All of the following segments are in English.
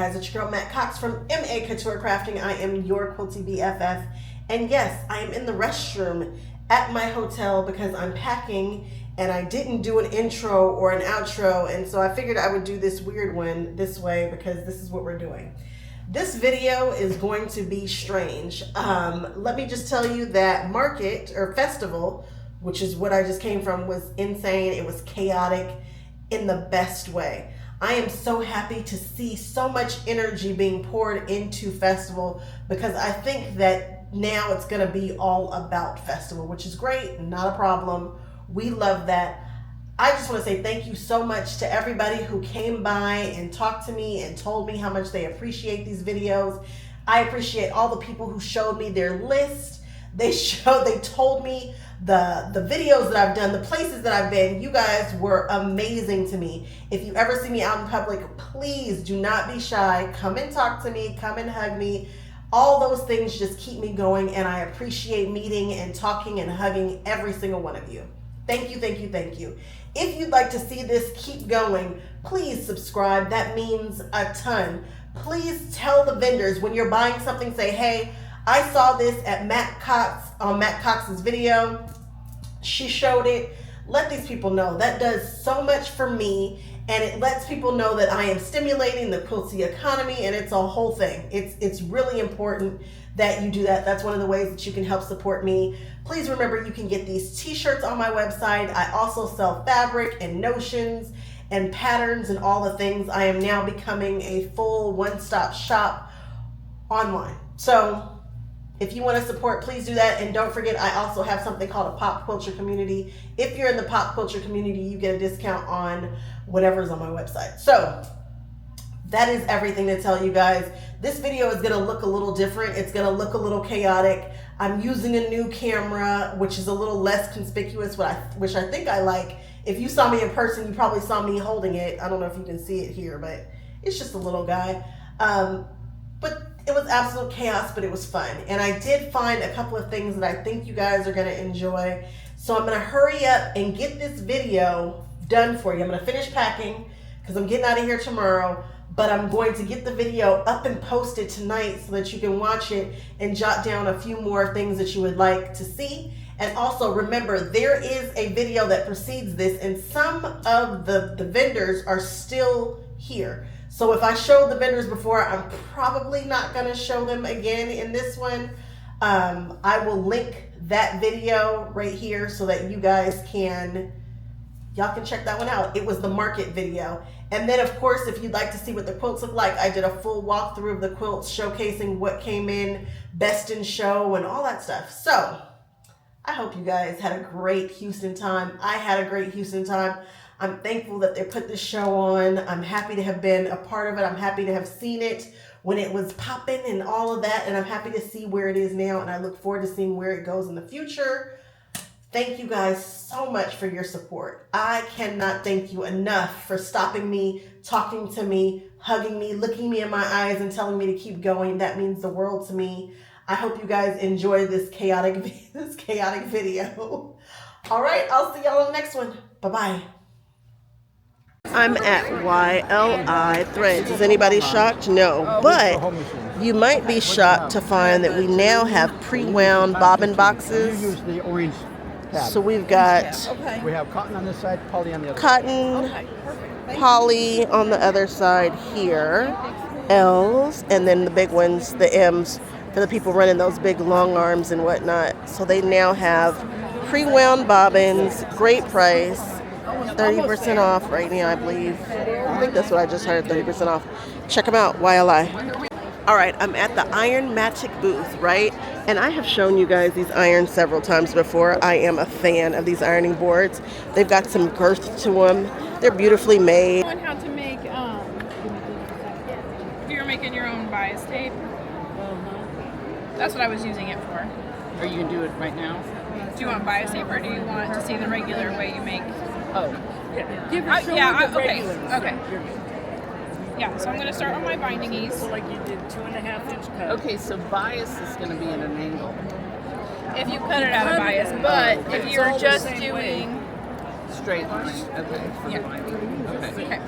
guys? It's your girl Matt Cox from MA Couture Crafting. I am your quilty BFF. And yes, I am in the restroom at my hotel because I'm packing and I didn't do an intro or an outro. And so I figured I would do this weird one this way because this is what we're doing. This video is going to be strange. Let me just tell you that market or festival, which is what I just came from, was insane. It was chaotic in the best way. I am so happy to see so much energy being poured into festival because I think that now it's going to be all about festival, which is great, not a problem. We love that. I just want to say thank you so much to everybody who came by and talked to me and told me how much they appreciate these videos. I appreciate all the people who showed me their list. They told me the videos that I've done, the places that I've been. You guys were amazing to me. If you ever see me out in public, please do not be shy. Come and talk to me, come and hug me. All those things just keep me going, and I appreciate meeting and talking and hugging every single one of you. Thank you, thank you, thank you. If you'd like to see this keep going, please subscribe. That means a ton. Please tell the vendors when you're buying something, say, hey, I saw this at Matt Cox on Matt Cox's video. She showed it. Let these people know. That does so much for me, and it lets people know that I am stimulating the quilty economy, and it's a whole thing. It's really important that you do that. That's one of the ways that you can help support me. Please remember you can get these t-shirts on my website. I also sell fabric and notions and patterns and all the things. I am now becoming a full one-stop shop online. So if you want to support, please do that. And don't forget, I also have something called a pop quilter community. If you're in the pop quilter community, you get a discount on whatever's on my website. So that is everything to tell you guys. This video is going to look a little different. It's going to look a little chaotic. I'm using a new camera, which is a little less conspicuous, which I think I like. If you saw me in person, you probably saw me holding it. I don't know if you can see it here, but it's just a little guy. But it was absolute chaos, but it was fun. And I did find a couple of things that I think you guys are going to enjoy. So I'm going to hurry up and get this video done for you. I'm going to finish packing because I'm getting out of here tomorrow. But I'm going to get the video up and posted tonight so that you can watch it and jot down a few more things that you would like to see. And also remember, there is a video that precedes this, and some of the vendors are still here. So if I showed the vendors before, I'm probably not going to show them again in this one. I will link that video right here so that you guys can check that one out. It was the market video. And then of course, if you'd like to see what the quilts look like, I did a full walkthrough of the quilts showcasing what came in, best in show and all that stuff. So I hope you guys had a great Houston time. I had a great Houston time. I'm thankful that they put this show on. I'm happy to have been a part of it. I'm happy to have seen it when it was popping and all of that. And I'm happy to see where it is now. And I look forward to seeing where it goes in the future. Thank you guys so much for your support. I cannot thank you enough for stopping me, talking to me, hugging me, looking me in my eyes and telling me to keep going. That means the world to me. I hope you guys enjoy this chaotic video. All right, I'll see y'all on the next one. Bye-bye. I'm at YLI Threads. Is anybody shocked? No, but you might be shocked to find that we now have pre-wound bobbin boxes. Use the orange tab. So we've got We have cotton on this side, poly on the other cotton, poly on the other side here, L's, and then the big ones, the M's, for the people running those big long arms and whatnot. So they now have pre-wound bobbins, great price, 30% off right now, I believe. I think that's what I just heard, 30% off. Check them out, YLI. All right, I'm at the Ironmatik booth, right? And I have shown you guys these irons several times before. I am a fan of these ironing boards. They've got some girth to them. They're beautifully made. How to make, if you're making your own bias tape. That's what I was using it for. Or you can do it right now. Do you want bias tape or do you want to see the regular way you make? Oh, yeah. Okay. Yeah, so I'm going to start on my binding ease. So like you did 2.5-inch cut. okay. So bias is going to be at an angle. If you cut it out of bias, but if It's you're all the just same doing way. Straight line. Okay. For the binding. Okay. Okay.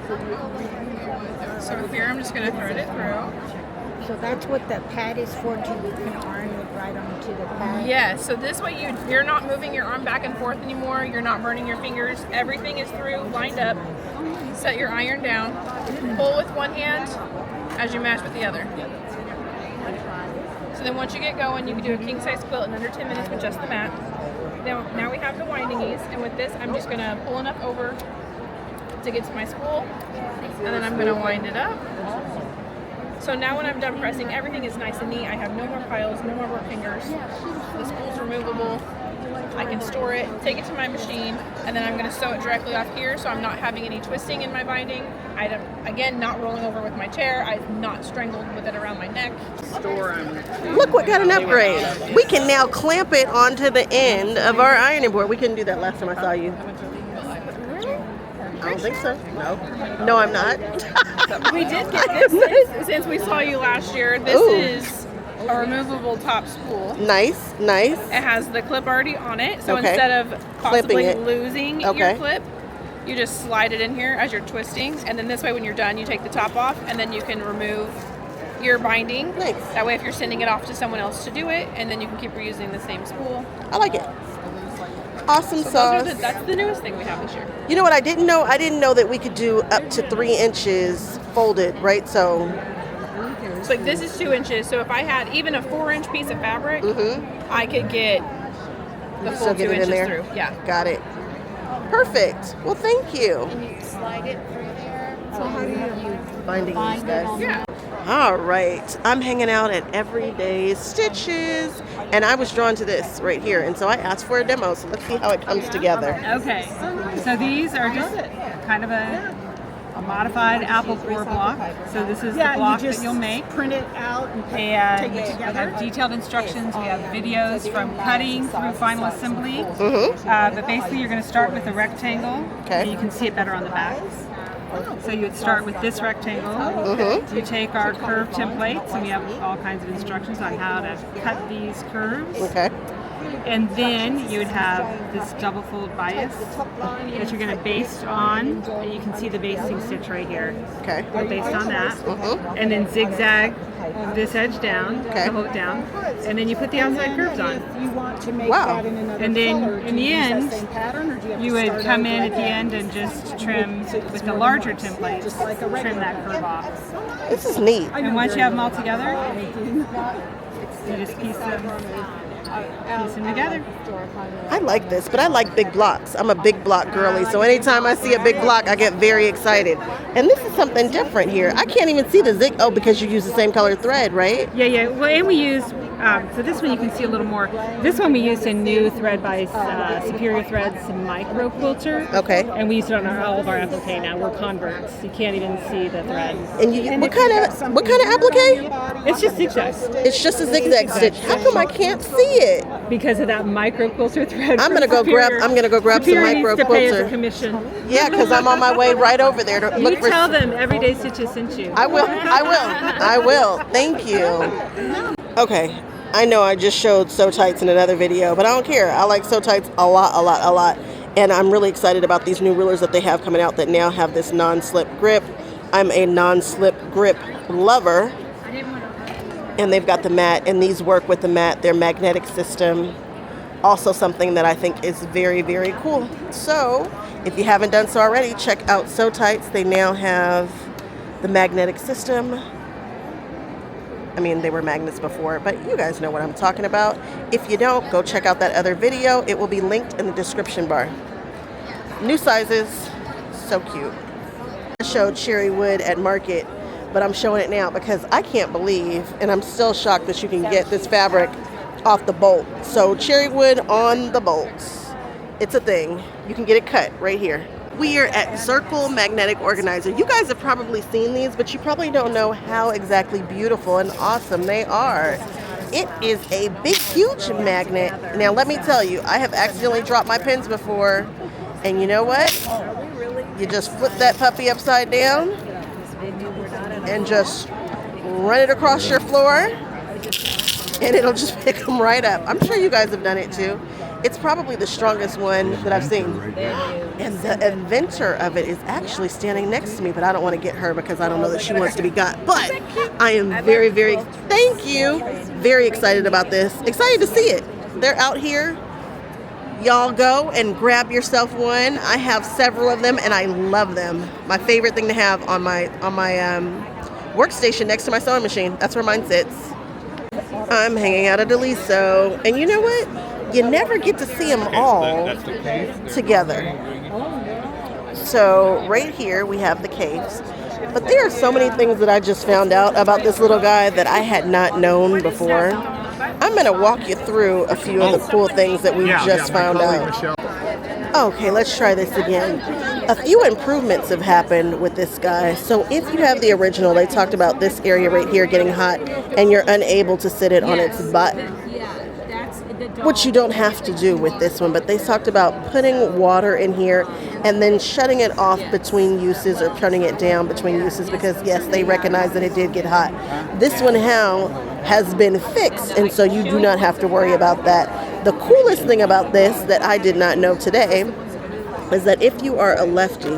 So here I'm just going to thread it through. So that's what the pad is for, to you can iron it right onto the pad? Yeah, so this way you're not moving your arm back and forth anymore. You're not burning your fingers. Everything is through, lined up. Set your iron down. Pull with one hand as you match with the other. So then once you get going, you can do a king size quilt in under 10 minutes with just the mat. Now we have the winding ease, and with this I'm just going to pull enough over to get to my spool, and then I'm going to wind it up. So now when I'm done pressing, everything is nice and neat. I have no more piles, no more work fingers. The spool's removable. I can store it, take it to my machine, and then I'm going to sew it directly off here, so I'm not having any twisting in my binding. Again, not rolling over with my chair. I'm not strangled with it around my neck. Store on it. Look what got an upgrade. We can now clamp it onto the end of our ironing board. We couldn't do that last time I saw you. I don't think so. No. No, I'm not. We did get this since we saw you last year. This is a removable top spool. Nice, nice. It has the clip already on it, so Okay. instead of possibly Clipping it. losing your Okay. clip, you just slide it in here as you're twisting, and then this way when you're done, you take the top off, and then you can remove your binding. Nice. That way if you're sending it off to someone else to do it, and then you can keep reusing the same spool. I like it. Awesome So sauce. that's the newest thing we have this year. You know what I didn't know? I didn't know that we could do up to 3 inches folded, right? So, So like this is 2 inches, so if I had even a 4-inch piece of fabric, I could get the You full still 2 get it in inches there? through. Yeah. Got it. Perfect. Well, thank you. And you slide it through there. So how do you Binding these bind it guys. on Yeah. All right, I'm hanging out at Everyday Stitches, and I was drawn to this right here, and so I asked for a demo, so let's see how it comes together. Okay, so these are just kind of a modified apple core block. So this is the block that you'll make. print it out and And we have detailed instructions. We have videos from cutting through final assembly. But basically you're going to start with a rectangle. Okay. And you can see it better on the back. So you would start with this rectangle. You take our curve templates, and we have all kinds of instructions on how to cut these curves. Okay. And then you would have this double fold bias that you're going to baste on. And you can see the basting stitch right here. Okay. We'll baste on that. And then zigzag this edge down, Okay. the hook down. And then you put the outside curves on. you want to make Wow. that in another And then color, in do the you use that end, same pattern, or do you have You to would start come over in at the again? end and just trim with the larger templates, trim that curve off. This is neat. And once you have them all together, you just piece them together. I like this, but I like big blocks. I'm a big block girly, so anytime I see a big block, I get very excited. And this is something different here. I can't even see the zig. Oh, because you use the same color thread, right? Yeah. Well, and we use, for this one you can see a little more. This one we used a new thread by Superior Threads Micro Quilter. Okay. And we use it on all of our applique now. We're converts. You can't even see the thread. And you, what kind of applique? It's just zigzag It's just a zigzag stitch. How come I can't see it? because of that micro quilter thread. I'm from gonna go grab. Superior. I'm gonna go grab some Superior micro needs to pay us a quilter. commission. Yeah, because I'm on my way right over there to You look for. tell them Everyday Stitches sent you. I will. I will. Thank you. Okay. I know I just showed Sewtites in another video, but I don't care. I like Sewtites a lot. And I'm really excited about these new rulers that they have coming out that now have this non-slip grip. I'm a non-slip grip lover. And they've got the mat, and these work with the mat, their magnetic system. Also something that I think is very, very cool. So, if you haven't done so already, check out Sewtites. They now have the magnetic system. I mean, they were magnets before, but you guys know what I'm talking about. If you don't, go check out that other video. It will be linked in the description bar. New sizes, so cute. I showed Cherrywood at Market, but I'm showing it now because I can't believe, and I'm still shocked that you can get this fabric off the bolt. So Cherrywood on the bolts. It's a thing. You can get it cut right here. We are at Zirkel Magnetic Organizer. You guys have probably seen these, but you probably don't know how exactly beautiful and awesome they are. It is a big, huge magnet. Now, let me tell you, I have accidentally dropped my pins before, and you know what? You just flip that puppy upside down and just run it across your floor, and it'll just pick them right up. I'm sure you guys have done it too. It's probably the strongest one that I've seen. And the inventor of it is actually standing next to me, but I don't want to get her because I don't know that she wants to be got. But I am very, very, thank you, very excited about this. Excited to see it. They're out here. Y'all go and grab yourself one. I have several of them and I love them. My favorite thing to have on my workstation next to my sewing machine. That's where mine sits. I'm hanging out at Oliso, and you know what? You never get to see them all together. So right here we have the caves, but there are so many things that I just found out about this little guy that I had not known before. I'm going to walk you through a few of the cool things that we just found out. Okay, let's try this again. A few improvements have happened with this guy. So if you have the original, they talked about this area right here getting hot and you're unable to sit it on its butt, which you don't have to do with this one, but they talked about putting water in here and then shutting it off between uses or turning it down between uses because yes, they recognize that it did get hot. This one has been fixed, and so you do not have to worry about that. The coolest thing about this that I did not know today is that if you are a lefty,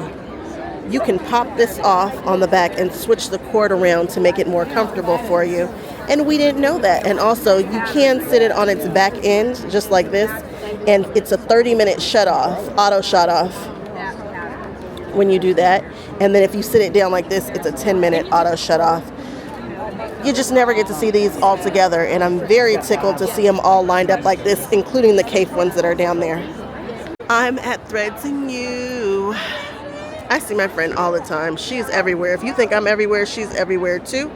you can pop this off on the back and switch the cord around to make it more comfortable for you. And we didn't know that. And also, you can sit it on its back end, just like this, and it's a 30-minute shut-off, auto shut-off when you do that. And then if you sit it down like this, it's a 10-minute auto shut-off. You just never get to see these all together, and I'm very tickled to see them all lined up like this, including the cape ones that are down there. I'm at Threads and You. I see my friend all the time. She's everywhere. If you think I'm everywhere, she's everywhere too.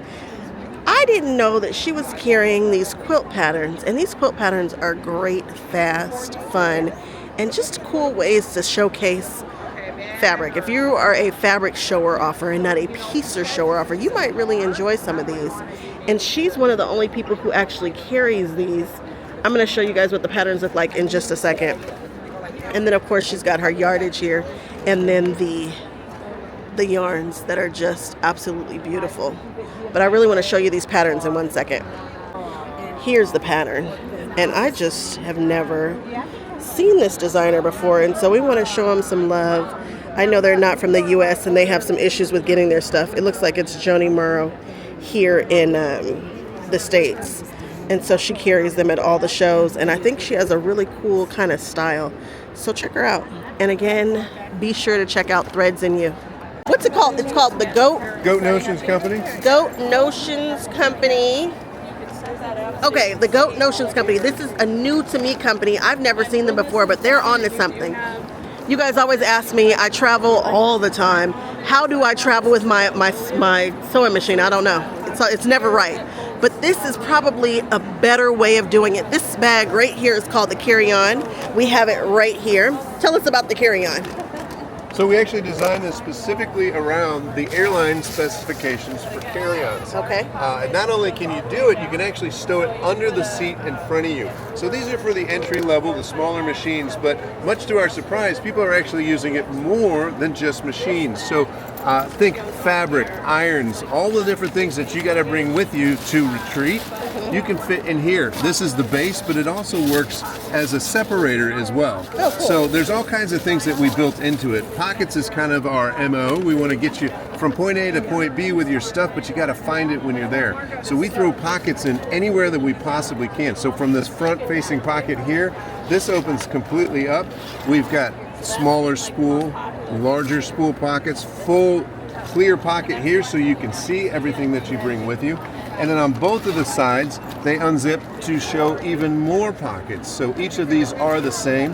I didn't know that she was carrying these quilt patterns, and these quilt patterns are great, fast, fun, and just cool ways to showcase fabric. If you are a fabric shower offer and not a piecer shower offer, you might really enjoy some of these. And she's one of the only people who actually carries these. I'm going to show you guys what the patterns look like in just a second. And then of course she's got her yardage here, and then the yarns that are just absolutely beautiful. But I really want to show you these patterns in 1 second. Here's the pattern, and I just have never seen this designer before, and so we want to show them some love. I know they're not from the US and they have some issues with getting their stuff. It looks like it's Joni Murrow here in the States, and so she carries them at all the shows, and I think she has a really cool kind of style. So check her out. And again, be sure to check out Threads and You. What's it called? It's called the Goat Notions Company. Goat Notions Company. Okay, the Goat Notions Company. This is a new to me company. I've never seen them before, but they're on to something. You guys always ask me, I travel all the time. How do I travel with my sewing machine? I don't know. It's never right. But this is probably a better way of doing it. This bag right here is called the carry-on. We have it right here. Tell us about the carry-on. So we actually designed this specifically around the airline specifications for carry-ons. Okay. And not only can you do it, you can actually stow it under the seat in front of you. So these are for the entry level, the smaller machines, but much to our surprise, people are actually using it more than just machines. So think fabric, irons, all the different things that you got to bring with you to retreat. You can fit in here. This is the base, but it also works as a separator as well. Oh, cool. So there's all kinds of things that we built into it. Pockets is kind of our MO. We want to get you from point A to point B with your stuff, but you got to find it when you're there. So we throw pockets in anywhere that we possibly can. So from this front-facing pocket here, this opens completely up. We've got smaller spool, larger spool pockets, full clear pocket here so you can see everything that you bring with you. And then on both of the sides, they unzip to show even more pockets. So each of these are the same.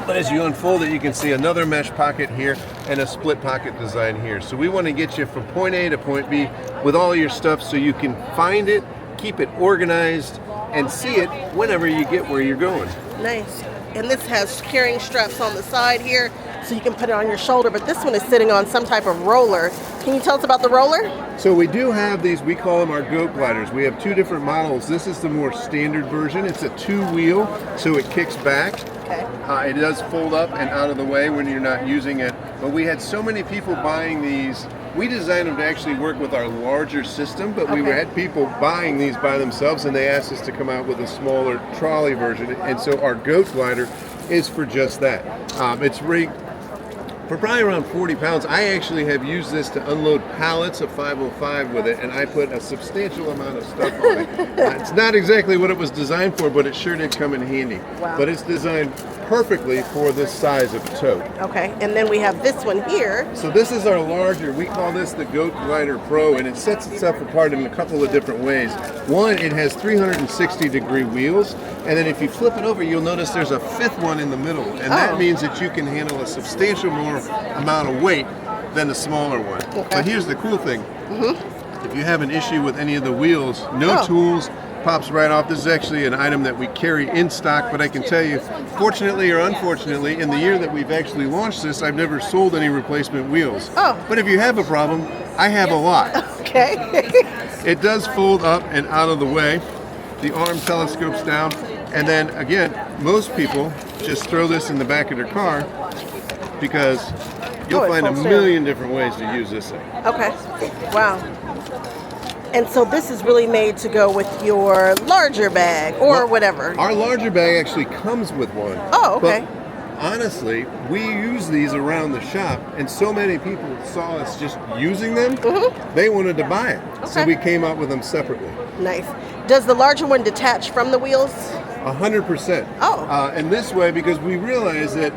But as you unfold it, you can see another mesh pocket here and a split pocket design here. So we want to get you from point A to point B with all your stuff so you can find it, keep it organized, and see it whenever you get where you're going. Nice. And this has carrying straps on the side here, so you can put it on your shoulder, but this one is sitting on some type of roller. Can you tell us about the roller? So we do have these, we call them our goat gliders. We have two different models. This is the more standard version. It's a 2-wheel, so it kicks back. Okay. It does fold up and out of the way when you're not using it. But we had so many people buying these We designed them to actually work with our larger system, but we Okay. had people buying these by themselves, and they asked us to come out with a smaller trolley version. And so our goat glider is for just that. It's rigged for probably around 40 pounds. I actually have used this to unload pallets of 505 with it, and I put a substantial amount of stuff on it. It's not exactly what it was designed for, but it sure did come in handy. Wow. But it's designed perfectly for this size of tote. Okay, and then we have this one here. So this is our larger, we call this the Goat Glider Pro, and it sets itself apart in a couple of different ways. One, it has 360-degree wheels, and then if you flip it over, you'll notice there's a fifth one in the middle, and that means that you can handle a substantial more amount of weight than the smaller one. But here's the cool thing. If you have an issue with any of the wheels, no tools, pops right off. This is actually an item that we carry in stock, but I can tell you, fortunately or unfortunately, in the year that we've actually launched this, I've never sold any replacement wheels. But if you have a problem, I have a lot. Okay. It does fold up and out of the way. The arm telescopes down, and then again, most people just throw this in the back of their car because you'll it find a folds down. million different ways to use this thing. Okay. Wow. And so this is really made to go with your larger bag or Well, whatever. Our larger bag actually comes with one. Oh, okay. But honestly, we use these around the shop, and so many people saw us just using them, they wanted to buy it. So Okay. we came out with them separately. Nice. Does the larger one detach from the wheels? 100%. Oh. And this way, because we realize that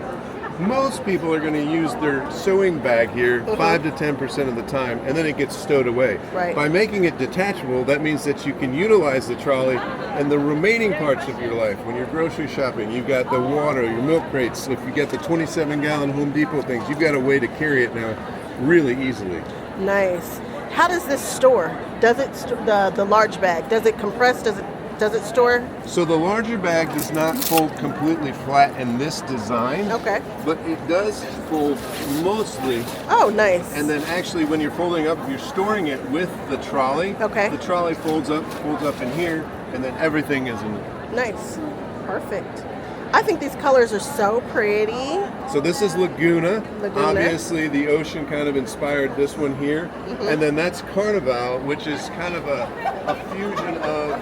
most people are going to use their sewing bag here 5 to 10% of the time, and then it gets stowed away. Right. By making it detachable, that means that you can utilize the trolley and the remaining parts of your life. When you're grocery shopping, you've got the water, your milk crates. If you get the 27-gallon Home Depot things, you've got a way to carry it now really easily. Nice. How does this store? Does it the large bag? Does it compress? Does it store? So the larger bag does not fold completely flat in this design. Okay. But it does fold mostly. Oh, nice. And then actually when you're folding up, you're storing it with the trolley. Okay. The trolley folds up in here, and then everything is in it. Nice. Perfect. I think these colors are so pretty. So this is Laguna. Laguna. Obviously the ocean kind of inspired this one here. And then that's Carnival, which is kind of a fusion of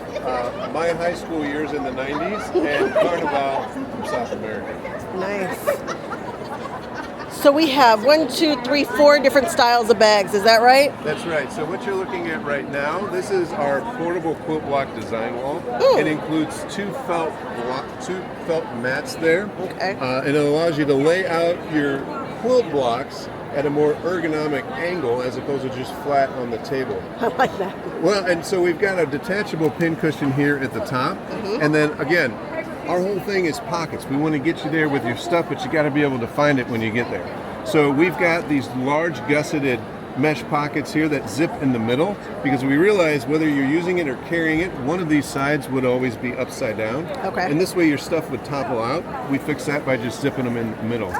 my high school years in the 90s and Carnival from South America. Nice. So we have 1, 2, 3, 4 different styles of bags. Is that right? That's right. So what you're looking at right now, this is our portable quilt block design wall. It includes two felt mats there. Okay. And it allows you to lay out your quilt blocks at a more ergonomic angle as opposed to just flat on the table. I like that. Well, and so we've got a detachable pin cushion here at the top. And then again, our whole thing is pockets. We want to get you there with your stuff, but you got to be able to find it when you get there. So we've got these large gusseted mesh pockets here that zip in the middle, because we realize whether you're using it or carrying it, one of these sides would always be upside down. Okay. And this way your stuff would topple out. We fix that by just zipping them in the middle.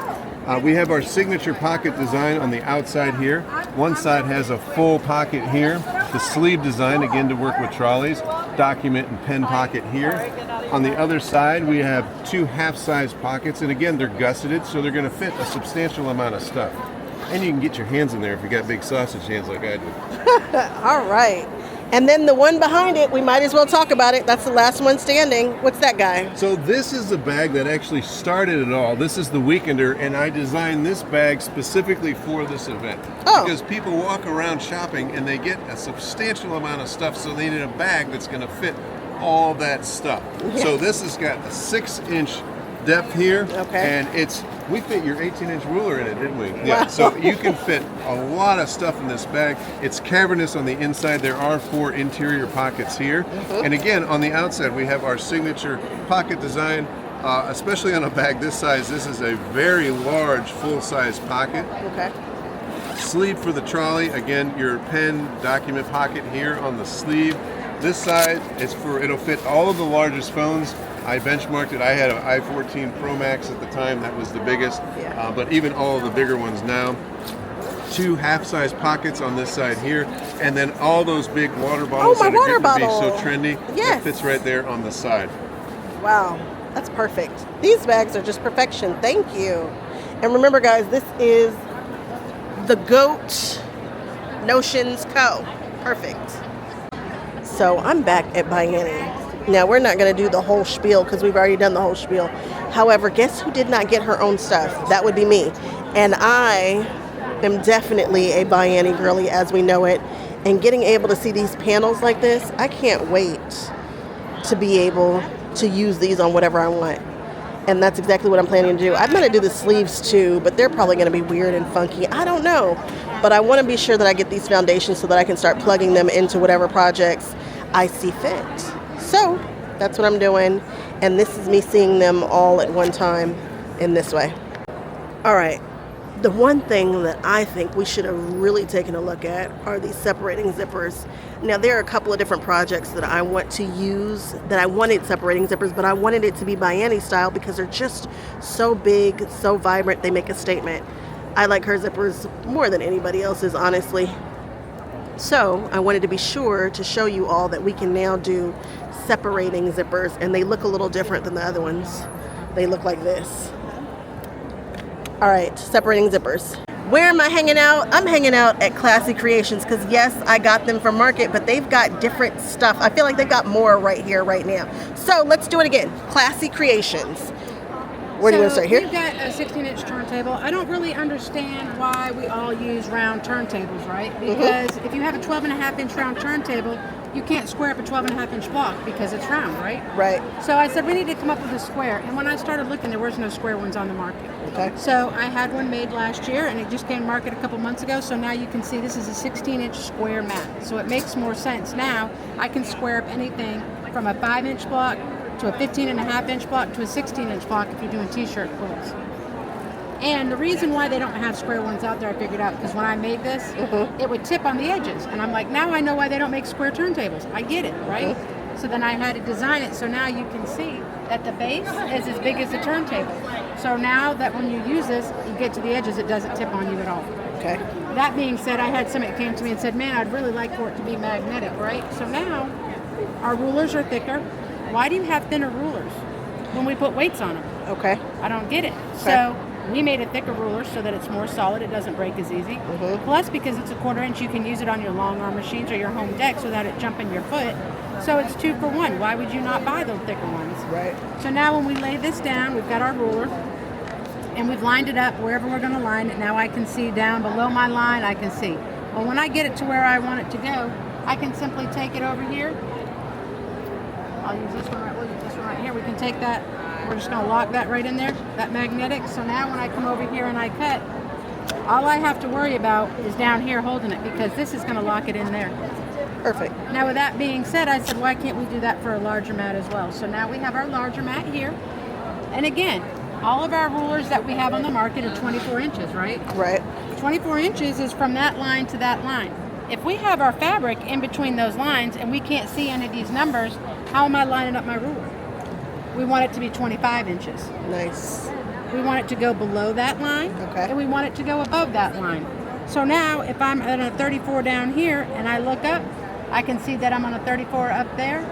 We have our signature pocket design on the outside here. One side has a full pocket here. The sleeve design, again, to work with trolleys. Document and pen pocket here. On the other side, we have two half-size pockets, and again, they're gusseted, so they're going to fit a substantial amount of stuff. And you can get your hands in there if you got big sausage hands like I do. All right. And then the one behind it, we might as well talk about it. That's the last one standing. What's that guy? So this is the bag that actually started it all. This is the Weekender, and I designed this bag specifically for this event. Oh. Because people walk around shopping and they get a substantial amount of stuff, so they need a bag that's going to fit all that stuff. So this has got a 6-inch depth here, and we fit your 18-inch ruler in it, didn't we? Yeah. So you can fit a lot of stuff in this bag. It's cavernous on the inside. There are 4 interior pockets here, and again on the outside we have our signature pocket design. Especially on a bag this size, this is a very large full-size pocket. Okay. Sleeve for the trolley. Again, your pen document pocket here on the sleeve. This side is it'll fit all of the largest phones. I benchmarked it. I had an i14 Pro Max at the time. That was the biggest. But even all of the bigger ones now. 2 half-size pockets on this side here. And then all those big water bottles my that are water getting to be bottle. so trendy. Yes. It fits right there on the side. Wow. That's perfect. These bags are just perfection. Thank you. And remember, guys, this is the Goat Notions Co. Perfect. So I'm back at Bianni. Now we're not going to do the whole spiel because we've already done the whole spiel. However, guess who did not get her own stuff? That would be me. And I am definitely a Bianni girly as we know it. And getting able to see these panels like this, I can't wait to be able to use these on whatever I want. And that's exactly what I'm planning to do. I'm going to do the sleeves too, but they're probably going to be weird and funky. I don't know. But I want to be sure that I get these foundations so that I can start plugging them into whatever projects I see fit. So that's what I'm doing. And this is me seeing them all at one time in this way. All right. The one thing that I think we should have really taken a look at are these separating zippers. Now, there are a couple of different projects that I want to use, that I wanted separating zippers, but I wanted it to be Bianni style because they're just so big, so vibrant, they make a statement. I like her zippers more than anybody else's, honestly. So I wanted to be sure to show you all that we can now do separating zippers, and they look a little different than the other ones. They look like this. All right, separating zippers. Where am I hanging out? I'm hanging out at Classi Creations because yes, I got them from Market, but they've got different stuff. I feel like they've got more right here, right now. So let's do it again. Classi Creations. Where do you want to start? Here? We've got a 16-inch turntable. I don't really understand why we all use round turntables, right? Because if you have a 12.5-inch round turntable, you can't square up a 12.5-inch block because it's round, right? Right. So I said we need to come up with a square. And when I started looking, there was no square ones on the market. Okay. So I had one made last year, and it just came to market a couple months ago. So now you can see this is a 16-inch square mat. So it makes more sense now. I can square up anything from a 5-inch block to a 15.5-inch block to a 16-inch block if you're doing t-shirt quilts. And the reason why they don't have square ones out there, I figured out, because when I made this, it would tip on the edges. And I'm like, now I know why they don't make square turntables. I get it, right? So then I had to design it so now you can see that the base is as big as the turntable. So now that when you use this, you get to the edges, it doesn't tip on you at all. Okay. That being said, I had somebody came to me and said, man, I'd really like for it to be magnetic, right? So now our rulers are thicker. Why do you have thinner rulers when we put weights on them? Okay. I don't get it. Okay. So we made a thicker ruler so that it's more solid. It doesn't break as easy. Plus, because it's a 1/4 inch, you can use it on your long arm machines or your home decks without it jumping your foot. So it's 2 for 1. Why would you not buy those thicker ones? Right. So now when we lay this down, we've got our ruler and we've lined it up wherever we're going to line it. Now I can see down below my line, I can see. Well, when I get it to where I want it to go, I can simply take it over here. I'll use this one right, we'll use this one right here. We can take that, we're just gonna lock that right in there, that magnetic. So now when I come over here and I cut, all I have to worry about is down here holding it because this is gonna lock it in there. Perfect. Now with that being said, I said, why can't we do that for a larger mat as well? So now we have our larger mat here. And again, all of our rulers that we have on the market are 24 inches, right? Right. 24 inches is from that line to that line. If we have our fabric in between those lines and we can't see any of these numbers, how am I lining up my ruler? We want it to be 25 inches. Nice. We want it to go below that line, Okay. and we want it to go above that line. So now, if I'm at a 34 down here and I look up, I can see that I'm on a 34 up there.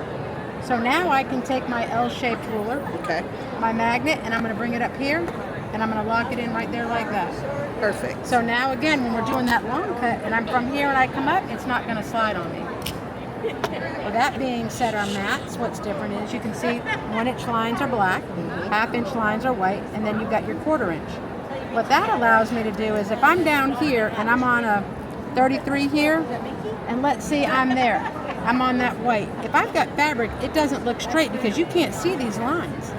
So now I can take my L-shaped ruler, Okay. my magnet, and I'm going to bring it up here, and I'm going to lock it in right there like that. Perfect. So now again, when we're doing that long cut and I'm from here and I come up, it's not going to slide on me. With that being said, our mats, what's different is you can see 1-inch lines are black, 1/2-inch lines are white, and then you've got your 1/4 inch. What that allows me to do is if I'm down here and I'm on a 33 here, and let's see I'm there, I'm on that white. If I've got fabric, it doesn't look straight because you can't see these lines.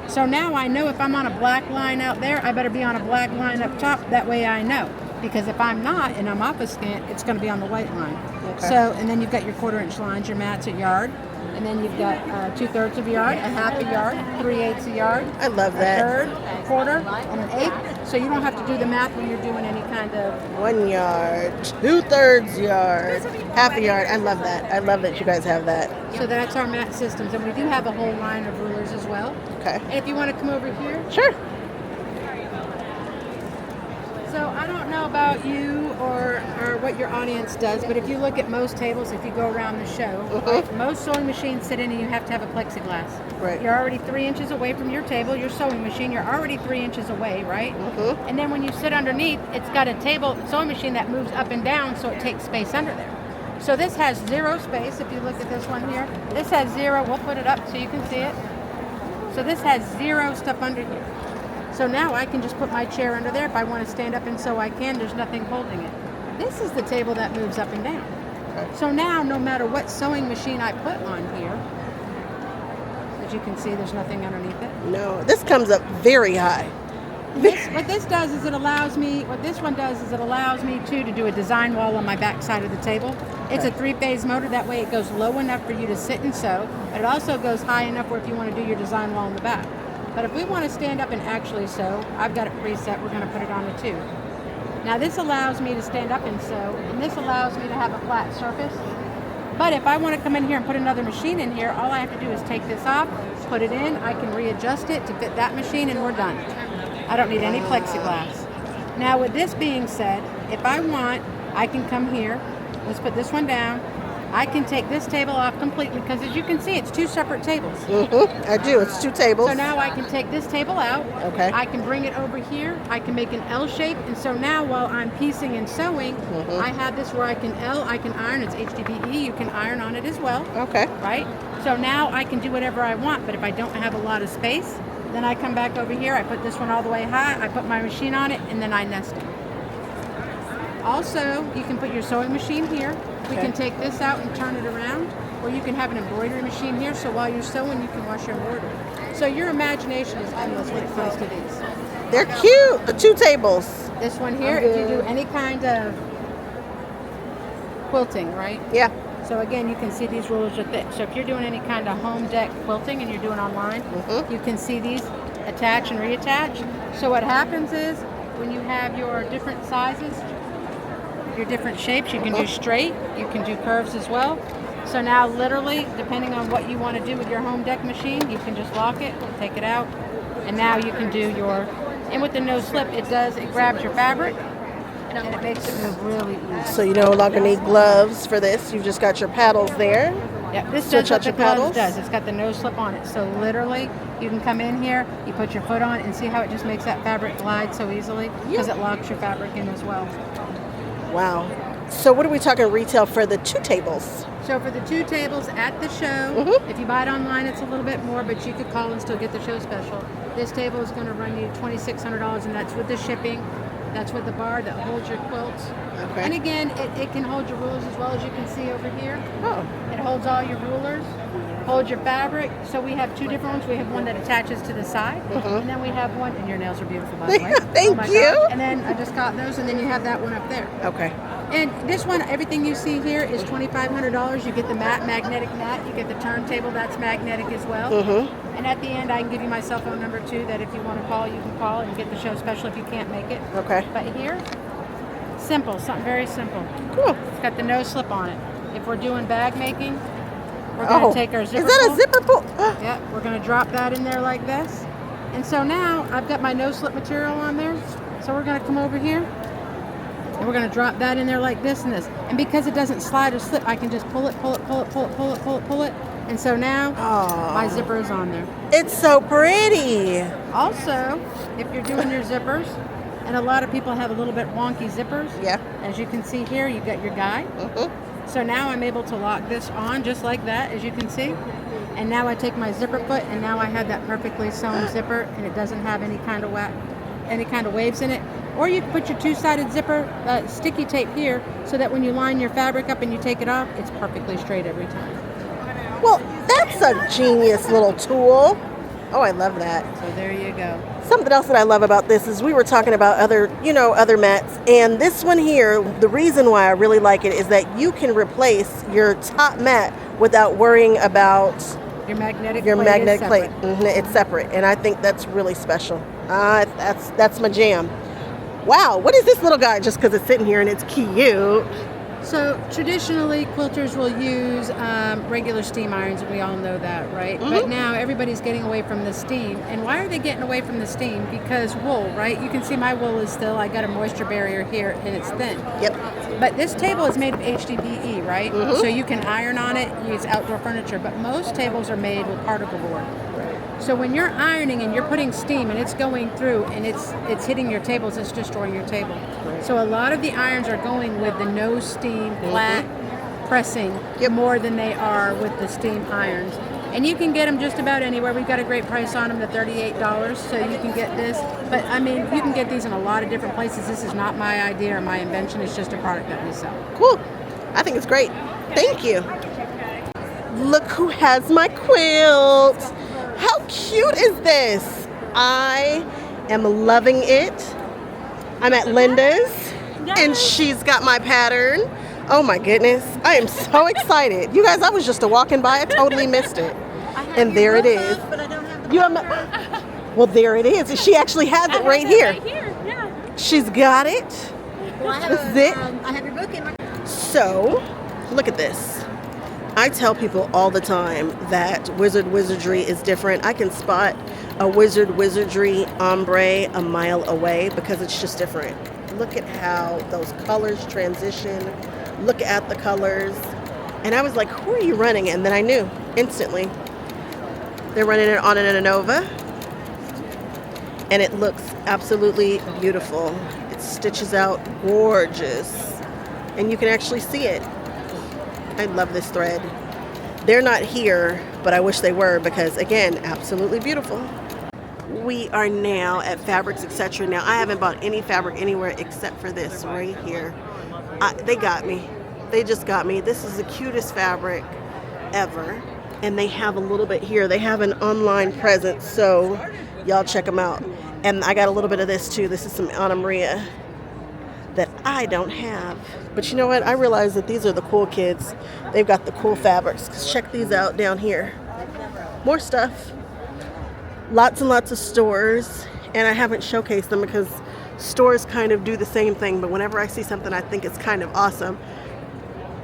So now I know if I'm on a black line out there, I better be on a black line up top. That way I know. Because if I'm not and I'm off a scant, it's going to be on the white line. Okay. So, and then you've got your 1/4 inch lines, your mats at yard. And then you've got 2/3 of a yard, a 1/2 a yard, 3/8 a yard. I love that. A 1/3, a 1/4, and an 1/8. So you don't have to do the math when you're doing any kind of 1 yard, 2/3 yard, 1/2 a yard. I love that. I love that you guys have that. So that's our mat systems. And we do have a whole line of rulers as well. Okay. And if you want to come over here. Sure. So I don't know know about you or what your audience does, but if you look at most tables, if you go around the show, right, most sewing machines sit in and you have to have a plexiglass. Right. You're already 3 inches away from your table, your sewing machine, you're already 3 inches away, right? And then when you sit underneath, it's got a sewing machine that moves up and down, so it takes space under there. So this has 0 space. If you look at this one here, this has 0. We'll put it up so you can see it. So this has 0 stuff under here. So now I can just put my chair under there. If I want to stand up and sew, I can. There's nothing holding it. This is the table that moves up and down. So now, no matter what sewing machine I put on here, as you can see, there's nothing underneath it. No, this comes up very high. What this does is it allows me, what this one does is it allows me to do a design wall on my back side of the table. It's a 3-phase motor. That way it goes low enough for you to sit and sew, but it also goes high enough where if you want to do your design wall in the back. But if we want to stand up and actually sew, I've got it preset. We're going to put it on a 2. Now this allows me to stand up and sew, and this allows me to have a flat surface. But if I want to come in here and put another machine in here, all I have to do is take this off, put it in, I can readjust it to fit that machine, and we're done. I don't need any plexiglass. Now with this being said, if I want, I can come here, let's put this one down. I can take this table off completely because as you can see, it's 2 separate tables. I do, it's 2 tables. So now I can take this table out. Okay. I can bring it over here. I can make an L shape. And so now while I'm piecing and sewing, I have this where I can iron. It's HDPE. You can iron on it as well. Okay. Right? So now I can do whatever I want. But if I don't have a lot of space, then I come back over here. I put this one all the way high. I put my machine on it, and then I nest it. Also, you can put your sewing machine here. We can take this out and turn it around, or you can have an embroidery machine here, so while you're sewing, you can wash your embroidery. So your imagination is endless when it comes to these. They're cute, the 2 tables. This one here, if you do any kind of quilting, right? Yeah. So again, you can see these rulers are thick. So if you're doing any kind of home deck quilting and you're doing online, you can see these attach and reattach. So what happens is, when you have your different sizes, your different shapes, you can do straight, you can do curves as well. So now literally, depending on what you want to do with your home deck machine, you can just lock it, take it out, and now you can do and with the no slip, it grabs your fabric, and it makes it move really easy. So you no longer need gloves for this, you've just got your paddles there. Yeah, this Switch does what out the your gloves paddles. does. It's got the no slip on it. So literally, you can come in here, you put your foot on, and see how it just makes that fabric glide so easily, because it locks your fabric in as well. Wow. So what are we talking retail for the 2 tables? So for the 2 tables at the show, if you buy it online, it's a little bit more, but you could call and still get the show special. This table is going to run you $2,600, and that's with the shipping. That's with the bar that holds your quilts. Okay. And again, it can hold your rulers as well, as you can see over here. Oh. It holds all your rulers, holds your fabric. So we have 2 different ones. We have one that attaches to the side, and then we have one, and your nails are beautiful, by the way. Thank Oh my you. gosh. And then I just got those, and then you have that one up there. Okay. And this one, everything you see here is $2,500. You get the magnetic mat. You get the turntable, that's magnetic as well. And at the end, I can give you my cell phone number too, that if you want to call, you can call and get the show special if you can't make it. Okay. But here, simple, something very simple. Cool. It's got the no slip on it. If we're doing bag making, we're going to take our zipper Is that pull. a zipper pull? Yeah, we're going to drop that in there like this. And so now I've got my no slip material on there. So we're going to come over here. And we're going to drop that in there like this and this. And because it doesn't slide or slip, I can just pull it. And so now my zipper is on there. It's so pretty. Also, if you're doing your zippers, and a lot of people have a little bit wonky zippers. Yeah. As you can see here, you've got your guide. So now I'm able to lock this on just like that, as you can see. And now I take my zipper foot, and now I have that perfectly sewn zipper, and it doesn't have any kind of waves in it. Or you can put your 2-sided zipper sticky tape here, so that when you line your fabric up and you take it off, it's perfectly straight every time. Well, that's a genius little tool. Oh, I love that. So there you go. Something else that I love about this is we were talking about other mats, and this one here, the reason why I really like it is that you can replace your top mat without worrying about your magnetic plate. It's separate, and I think that's really special. That's my jam. Wow, what is this little guy? Just because it's sitting here and it's cute. So traditionally, quilters will use regular steam irons. We all know that, right? But now everybody's getting away from the steam. And why are they getting away from the steam? Because wool, right? You can see my wool is still, I got a moisture barrier here and it's thin. Yep. But this table is made of HDPE, right? So you can iron on it, use outdoor furniture. But most tables are made with particle board. So when you're ironing and you're putting steam and it's going through and it's hitting your tables, it's destroying your table. So a lot of the irons are going with the no steam, flat pressing more than they are with the steam irons. And you can get them just about anywhere. We've got a great price on them, the $38, so you can get this. But I mean, you can get these in a lot of different places. This is not my idea or my invention. It's just a product that we sell. Cool. I think it's great. Thank you. Look who has my quilt. How cute is this? I am loving it. I'm at Linda's and she's got my pattern. Oh my goodness. I am so excited. You guys, I was just walking by. I totally missed it. And there it is. But I don't have the You have my, well, there it is. She actually has it right here. Right here, yeah. She's got it. well, I have This is it. I have your book in my So, look at this. I tell people all the time that wizardry is different. I can spot a wizardry ombre a mile away because it's just different. Look at how those colors transition. Look at the colors. And I was like, who are you running? And then I knew instantly. They're running it on an Anova. And it looks absolutely beautiful. It stitches out gorgeous. And you can actually see it. I love this thread. They're not here, but I wish they were because, again, absolutely beautiful. We are now at Fabrics, Etcetera. Now, I haven't bought any fabric anywhere except for this right here. They got me. They just got me. This is the cutest fabric ever. And they have a little bit here. They have an online presence, so y'all check them out. And I got a little bit of this, too. This is some Anna Maria that I don't have. But you know what? I realize that these are the cool kids. They've got the cool fabrics. 'Cause check these out down here. More stuff. Lots and lots of stores. And I haven't showcased them because stores kind of do the same thing. But whenever I see something I think it's kind of awesome,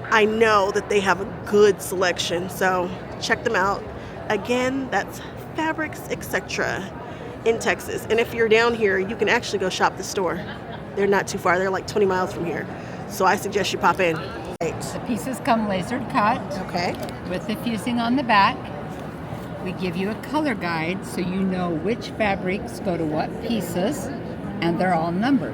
I know that they have a good selection. So check them out. Again, that's Fabrics, Etcetera in Texas. And if you're down here, you can actually go shop the store. They're not too far. They're like 20 miles from here. So I suggest you pop in. Right. The pieces come lasered cut Okay. with the fusing on the back. We give you a color guide so you know which fabrics go to what pieces, and they're all numbered.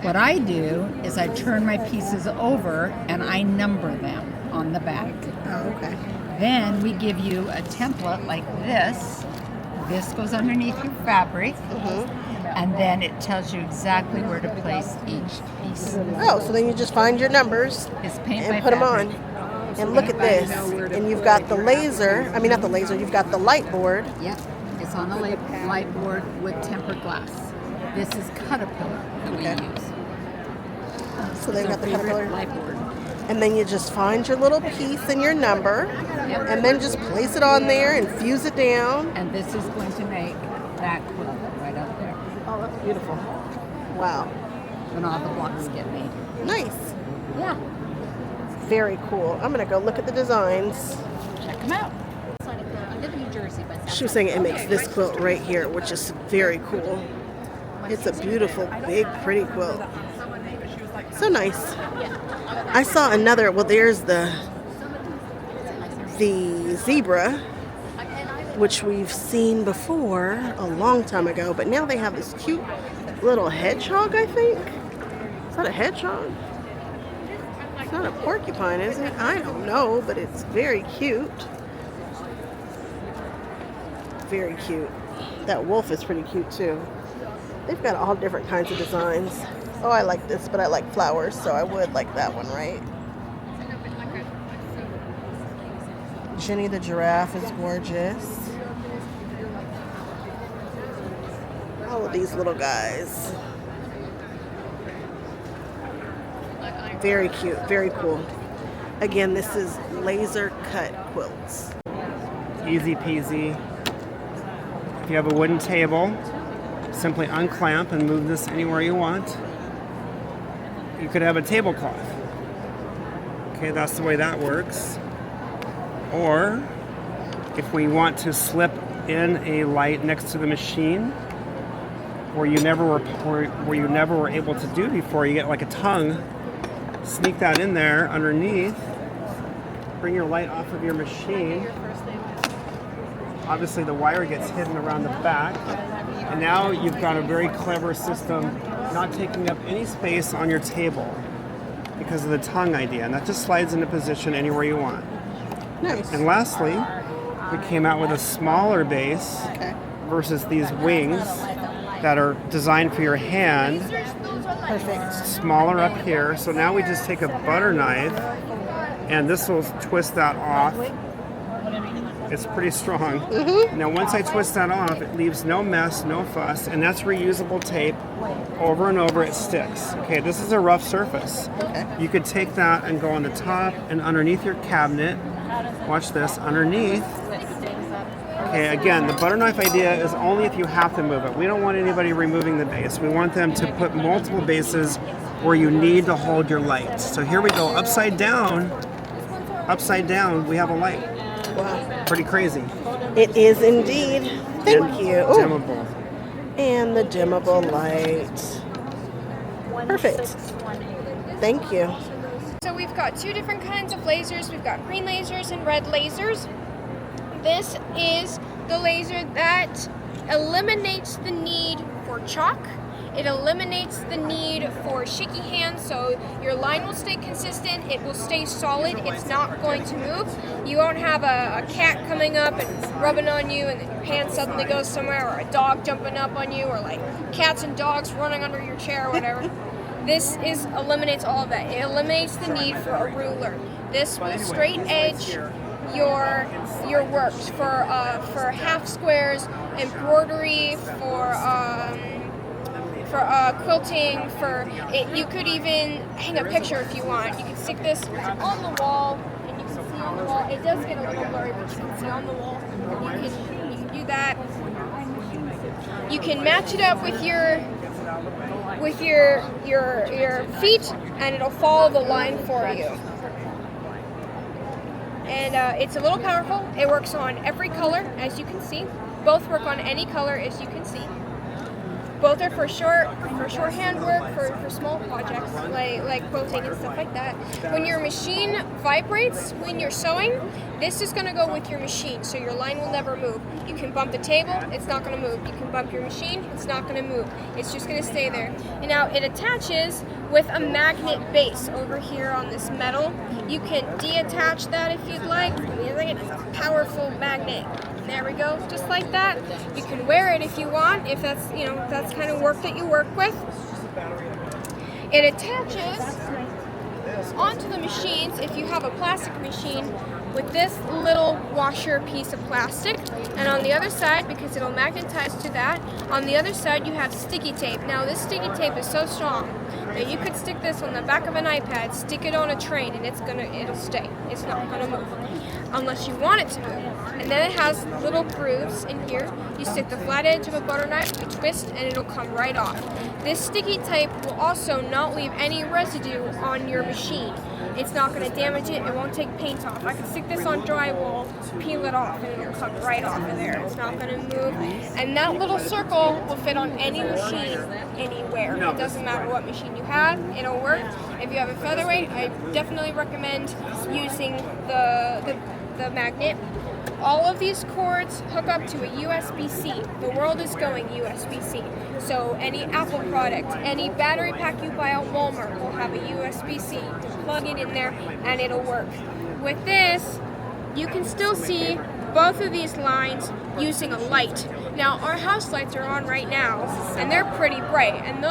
What I do is I turn my pieces over and I number them on the back. Oh, okay. Then we give you a template like this. This goes underneath your fabric, and then it tells you exactly where to place each piece. Oh, so then you just find your numbers It's paint and by put them fabric. on. And look at this. And you've got the laser. I mean, not the laser. You've got the light board. Yep, it's on the light board with tempered glass. This is Caterpillar that we use. So they've It's got the our favorite Caterpillar. light board. And then you just find your little piece and your number. Yep. And then just place it on there and fuse it down. And this is going to make that quilt right up there Oh, that's beautiful. Wow. when all the blocks get made. Nice. Yeah, Very cool. I'm going to go look at the designs. check them out. I live in New Jersey, but She was saying it makes this quilt right here, which is very cool. It's a beautiful, big, pretty quilt. So nice. I saw another, well, there's the zebra, which we've seen before a long time ago, but now they have this cute little hedgehog, I think. Is that a hedgehog? It's not a porcupine, is it? I don't know, but it's very cute. Very cute. That wolf is pretty cute too. They've got all different kinds of designs. Oh, I like this, but I like flowers, so I would like that one, right? Jenny the giraffe is gorgeous. All of these little guys. Very cute, very cool. Again, this is laser cut quilts. Easy peasy. If you have a wooden table, simply unclamp and move this anywhere you want. You could have a tablecloth. Okay, that's the way that works. Or if we want to slip in a light next to the machine where you never were able to do before, you get like a tongue, sneak that in there underneath, bring your light off of your machine. Obviously the wire gets hidden around the back, and now you've got a very clever system not taking up any space on your table because of the tongue idea, and that just slides into position anywhere you want. Nice. And lastly, we came out with a smaller base versus these wings that are designed for your hand. Perfect. Smaller up here. So now we just take a butter knife, and this will twist that off. It's pretty strong. Now once I twist that off, it leaves no mess, no fuss, and that's reusable tape. Over and over it sticks. Okay, this is a rough surface. You could take that and go on the top and underneath your cabinet. Watch this, underneath. Okay, again, the butter knife idea is only if you have to move it. We don't want anybody removing the base. We want them to put multiple bases where you need to hold your light. So here we go, upside down, we have a light. Wow. Pretty crazy. It is indeed. Thank you. Ooh. Dimmable. And the dimmable light. Perfect. Thank you. So we've got two different kinds of lasers. We've got green lasers and red lasers. This is the laser that eliminates the need for chalk. It eliminates the need for shaky hands, so your line will stay consistent, it will stay solid, it's not going to move. You won't have a cat coming up and rubbing on you and then your hand suddenly goes somewhere, or a dog jumping up on you, or like cats and dogs running under your chair or whatever. This eliminates all of that. It eliminates the need for a ruler. This will straight edge your works for half squares, embroidery, for quilting, you could even hang a picture if you want. You can stick this on the wall, and you can see on the wall. It does get a little blurry, but you can see on the wall. You can do that. You can match it up with your feet, and it'll follow the line for you. And it's a little powerful. It works on every color, as you can see. Both work on any color, as you can see. Both are for shorthand work, for small projects like quilting and stuff like that. When your machine vibrates when you're sewing, this is going to go with your machine, so your line will never move. You can bump the table, it's not going to move. You can bump your machine, it's not going to move. It's just going to stay there. And now it attaches with a magnet base over here on this metal. You can deattach that if you'd like. It's a powerful magnet. There we go, just like that. You can wear it if you want, if that's that's kind of work that you work with. It attaches onto the machines if you have a plastic machine with this little washer piece of plastic, and on the other side, because it'll magnetize to that, on the other side you have sticky tape. Now this sticky tape is so strong that you could stick this on the back of an iPad, stick it on a train, and it'll stay. It's not gonna move unless you want it to move. And then it has little grooves in here. You stick the flat edge of a butter knife, you twist, and it'll come right off. This sticky tape will also not leave any residue on your machine. It's not going to damage it, it won't take paint off. I can stick this on drywall, peel it off, and it'll come right off of there. It's not going to move. And that little circle will fit on any machine, anywhere. It doesn't matter what machine you have, it'll work. If you have a featherweight, I definitely recommend using the magnet. All of these cords hook up to a USB-C. The world is going USB-C. So any Apple product, any battery pack you buy at Walmart will have a USB-C. You plug it in there and it'll work. With this, you can still see both of these lines using a light. Now our house lights are on right now, and they're pretty bright, and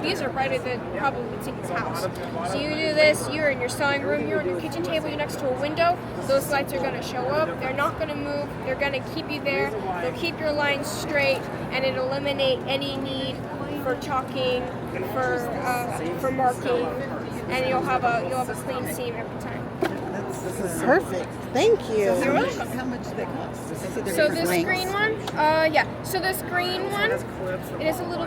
these are brighter than probably Timmy's house. So you do this, you're in your sewing room, you're on your kitchen table, you're next to a window, those lights are going to show up, they're not going to move, they're going to keep you there, they'll keep your lines straight, and it'll eliminate any need for chalking, for marking, and you'll have a clean seam every time. Perfect. Thank you. You're welcome. How much do they cost? So this green one, yeah. So this green one, it is a little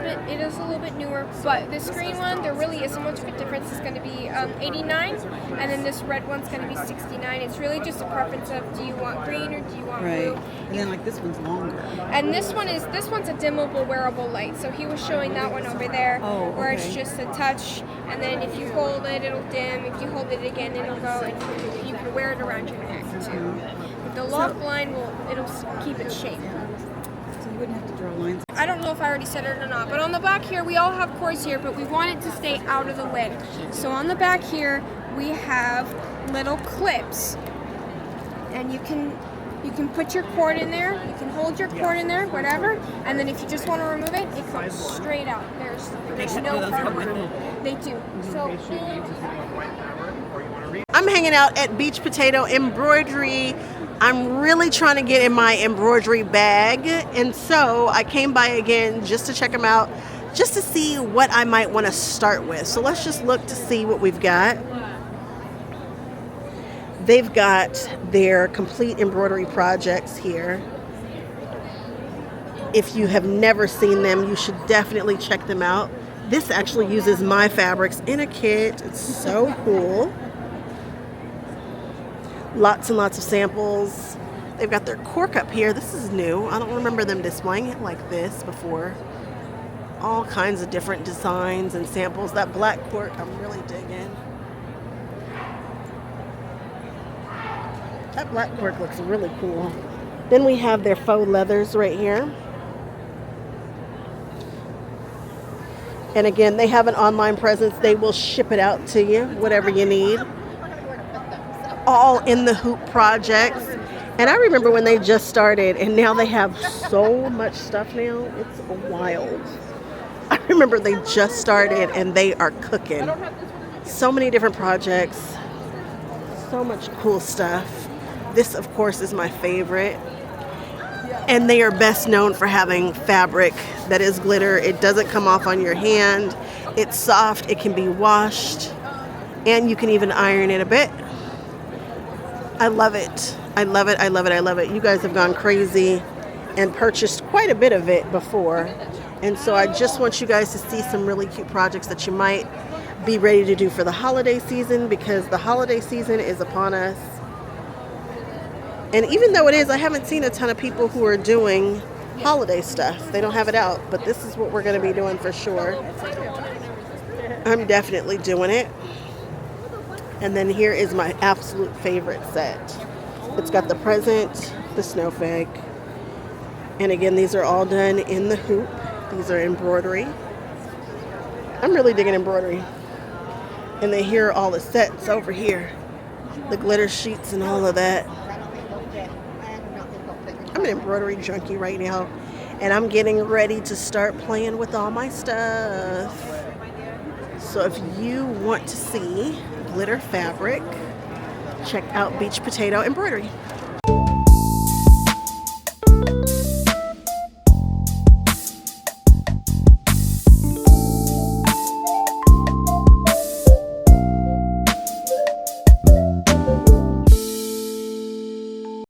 bit newer. But this green one, there really isn't much of a difference. It's going to be 89, and then this red one's going to be 69. It's really just a preference of do you want green or do you want blue. And then like this one's longer. And this one's a dimmable wearable light. So he was showing that one over there, where it's just a touch, and then if you hold it, it'll dim. If you hold it again, it'll go, and you can wear it around your neck too. The log line it'll keep its shape. So you wouldn't have to draw lines. I don't know if I already said it or not, but on the back here, we all have cords here, but we want it to stay out of the way. So on the back here, we have little clips, and you can put your cord in there, you can hold your cord in there, whatever, and then if you just want to remove it, it comes straight out. There's no problem. They do. So I'm hanging out at Beach Potato Embroidery. I'm really trying to get in my embroidery bag, and so I came by again just to check them out, just to see what I might want to start with. So let's just look to see what we've got. They've got their complete embroidery projects here. If you have never seen them, you should definitely check them out. This actually uses my fabrics in a kit. It's so cool. Lots and lots of samples. They've got their cork up here. This is new. I don't remember them displaying it like this before. All kinds of different designs and samples. That black cork I'm really digging. That black cork looks really cool. Then we have their faux leathers right here. And again, they have an online presence. They will ship it out to you, whatever you need. All in the hoop projects. And I remember when they just started, and now they have so much stuff now. It's wild. I remember they just started and they are cooking. So many different projects. So much cool stuff. This, of course, is my favorite. And they are best known for having fabric that is glitter. It doesn't come off on your hand. It's soft. It can be washed. And you can even iron it a bit. I love it. I love it. I love it. I love it. You guys have gone crazy and purchased quite a bit of it before. And so I just want you guys to see some really cute projects that you might be ready to do for the holiday season, because the holiday season is upon us. And even though it is, I haven't seen a ton of people who are doing holiday stuff. They don't have it out, but this is what we're going to be doing for sure. I'm definitely doing it. And then here is my absolute favorite set. It's got the present, the snowflake. And again, these are all done in the hoop. These are embroidery. I'm really digging embroidery. And then here are all the sets over here. The glitter sheets and all of that. I'm an embroidery junkie right now, and I'm getting ready to start playing with all my stuff. So if you want to see glitter fabric, check out Beach Potato Embroidery.